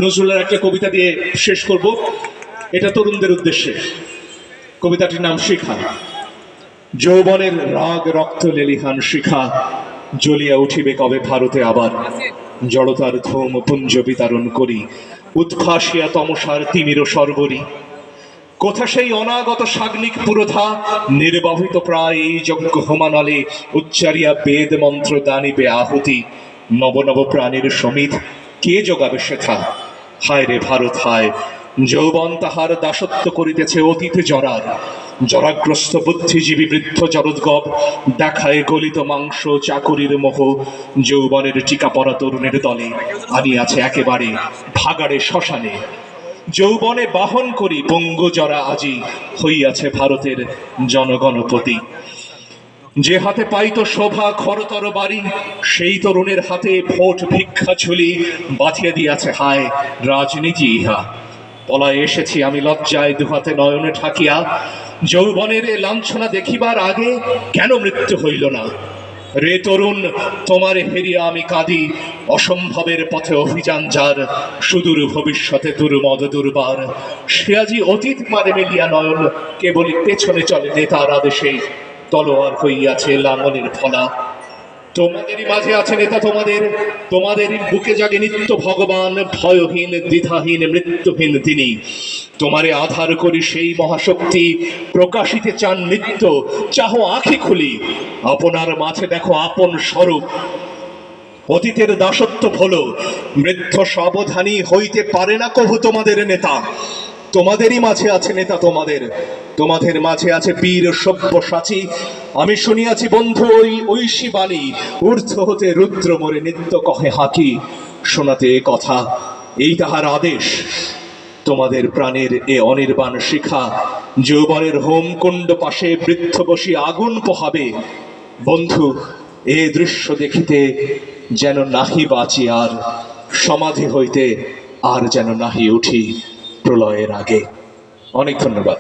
নজরুলের একটা কবিতা দিয়ে শেষ করব। এটা তরুণদের উদ্দেশ্যে। কবিতাটির নাম শিখা। যৌবনের রাগ রক্ত লেলিহান শিখা, জ্বলিয়া উঠিবে কবে ভারতে আবার। জড়তার ধূম পুঞ্জ বিতরণ করি, উদ্ভাসিয়া তমসার তিমির সর্বরী। কোথা সেই অনাগত সাগ্নিক পুরোধা, নির্বাহিত প্রায় এই যজ্ঞ হোমানলে, উচ্চারিয়া বেদ মন্ত্র দানিবে আহুতি। নব নব প্রাণীর সমিত কে যোগাবে শেখা। হায় রে ভারত হায়, যৌবন তাহার দাসত্ব করিতেছে অতীত জরার। জরাগ্রস্ত বুদ্ধিজীবী বৃদ্ধ জরদ্গব, দেখায় গলিত মাংস চাকুরির মোহ। যৌবনের টিকা পরা তরুণের দলে আনিয়াছে একেবারে ভাগাড়ে শ্মশানে। যৌবনে বাহন করি পঙ্গু জরা আজি, হইয়াছে ভারতের জনগণপতি। যে হাতে পাইত শোভা খরতর বাড়ি, সেই তরুণের হাতে ভোট ভিক্ষা ঝুলি। বাঁধিয়ে দিয়াছে হায় রাজনীতি ইহা। পলায় এসেছি আমি লজ্জায় দুহাতে নয়নে ঠাকিয়া। যৌবনের এ লাঞ্ছনা দেখিবার আগে কেন মৃত্যু হইল না। রে তরুণ তোমারে হেরিয়া আমি কাঁদি, অসম্ভবের পথে অভিযান যার। সুদূর ভবিষ্যতে দুর্মদ দুর্বার, সে আজি অতীত মারে মেলিয়া নয়ন। কেবলই পেছনে চলে নেতার আদেশে, তলোয়ার হইয়াছে লাঙলের ফলা। তোমাদেরই মাঝে আছে নেতা তোমাদের, তোমাদেরই বুকে জাগে নিত্য ভগবান। ভয়হীন দ্বিধাহীন মৃত্যুহীন তিনি, তোমারে আধার করি সেই মহাশক্তি। প্রকাশিতে চান নিত্য, চাহো আঁখি খুলি, আপনার মাঝে দেখো আপন স্বরূপ। অতীতের দাসত্ব ভোলো, বৃদ্ধ সাবধানী হইতে পারে না কভু তোমাদের নেতা। তোমাদেরই মাঝে আছে নেতা তোমাদের, তোমাদের মাঝে আছে বীর সব্যসাচী। আমি শুনিয়াছি বন্ধু ওই ঐশী বাণী, ঊর্ধ্ব হতে রুদ্র মোরে নিত্য কহে হাকি। শোনাতে এ কথা এই তাহার আদেশ, তোমাদের প্রাণের এ অনির্বাণ শিখা। যৌবনের হোমকুণ্ড পাশে বৃদ্ধ বসি আগুন পোহাবে। বন্ধু এ দৃশ্য দেখিতে যেন নাহি বাঁচি আর, সমাধি হইতে আর যেন নাহি উঠি প্রলয়ের আগে। অনেক ধন্যবাদ।